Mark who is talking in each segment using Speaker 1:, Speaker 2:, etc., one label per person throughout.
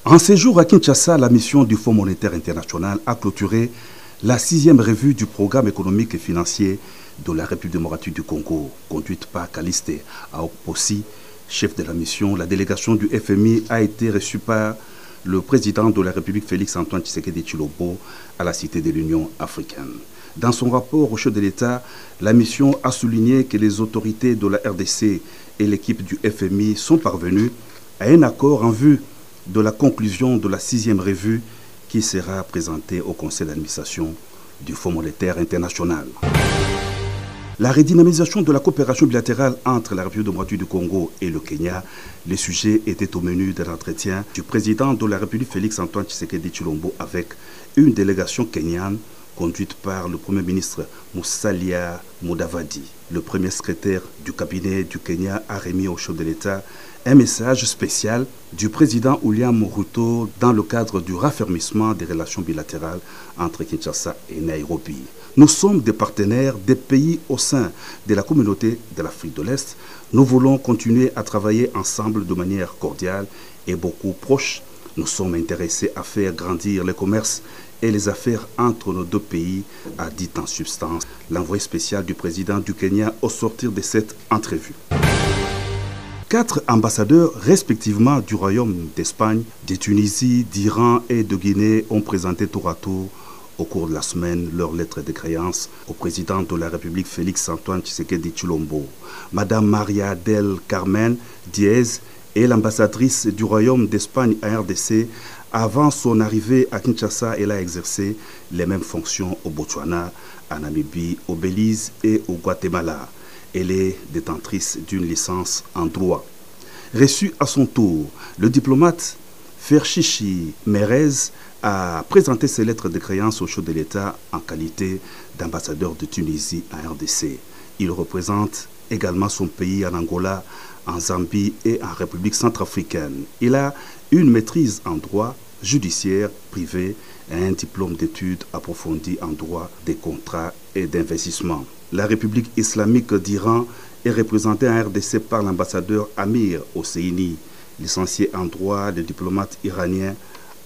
Speaker 1: En séjour à Kinshasa, la mission du Fonds monétaire international a clôturé la 6e revue du programme économique et financier de la République démocratique du Congo, conduite par Kaliste Aokpossi, chef de la mission. La délégation du FMI a été reçue par le président de la République Félix-Antoine Tshisekedi Tshilombo à la Cité de l'Union africaine. Dans son rapport au chef de l'État, la mission a souligné que les autorités de la RDC et l'équipe du FMI sont parvenues à un accord en vue de la conclusion de la 6e revue qui sera présentée au conseil d'administration du Fonds monétaire international. La redynamisation de la coopération bilatérale entre la République démocratique du Congo et le Kenya, les sujets étaient au menu de l'entretien du président de la République Félix-Antoine Tshisekedi Tshilombo avec une délégation kenyane conduite par le Premier ministre Musalia Mudavadi. Le premier secrétaire du cabinet du Kenya a remis au chef de l'État un message spécial du président William Ruto dans le cadre du raffermissement des relations bilatérales entre Kinshasa et Nairobi. Nous sommes des partenaires des pays au sein de la communauté de l'Afrique de l'Est. Nous voulons continuer à travailler ensemble de manière cordiale et beaucoup proche. Nous sommes intéressés à faire grandir le commerce et les affaires entre nos deux pays, a dit en substance l'envoyé spécial du président du Kenya au sortir de cette entrevue. 4 ambassadeurs respectivement du Royaume d'Espagne, de Tunisie, d'Iran et de Guinée ont présenté tour à tour au cours de la semaine leur lettre de créance au président de la République Félix-Antoine Tshisekedi Tshilombo. Madame Maria del Carmen Diez est l'ambassadrice du Royaume d'Espagne à RDC. Avant son arrivée à Kinshasa, elle a exercé les mêmes fonctions au Botswana, à Namibie, au Belize et au Guatemala. Elle est détentrice d'une licence en droit. Reçu à son tour, le diplomate Ferchichi Merez a présenté ses lettres de créance au chef de l'État en qualité d'ambassadeur de Tunisie à RDC. Il représente également son pays en Angola, en Zambie et en République centrafricaine. Il a une maîtrise en droit judiciaire privé et un diplôme d'études approfondies en droit des contrats et d'investissement. La République islamique d'Iran est représentée en RDC par l'ambassadeur Amir Hosseini. Licencié en droit, le diplomate iranien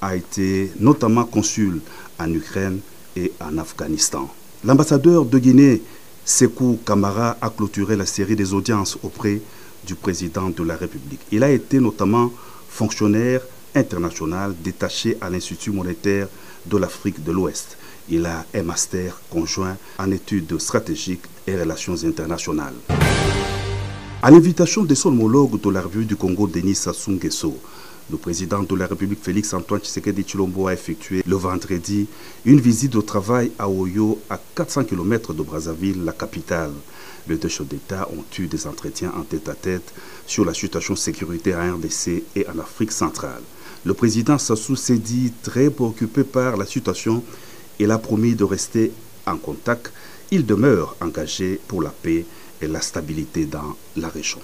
Speaker 1: a été notamment consul en Ukraine et en Afghanistan. L'ambassadeur de Guinée, Sékou Camara, a clôturé la série des audiences auprès du président de la République. Il a été notamment fonctionnaire international détaché à l'Institut monétaire de l'Afrique de l'Ouest. Il a un master conjoint en études stratégiques et relations internationales. À l'invitation de son homologue de la République du Congo, Denis Sassou Nguesso, le président de la République Félix-Antoine Tshisekedi Tshilombo a effectué le vendredi une visite de travail à Oyo, à 400 km de Brazzaville, la capitale. Les deux chefs d'État ont eu des entretiens en tête-à-tête sur la situation sécuritaire en RDC et en Afrique centrale. Le président Sassou s'est dit très préoccupé par la situation. Il a promis de rester en contact. Il demeure engagé pour la paix et la stabilité dans la région.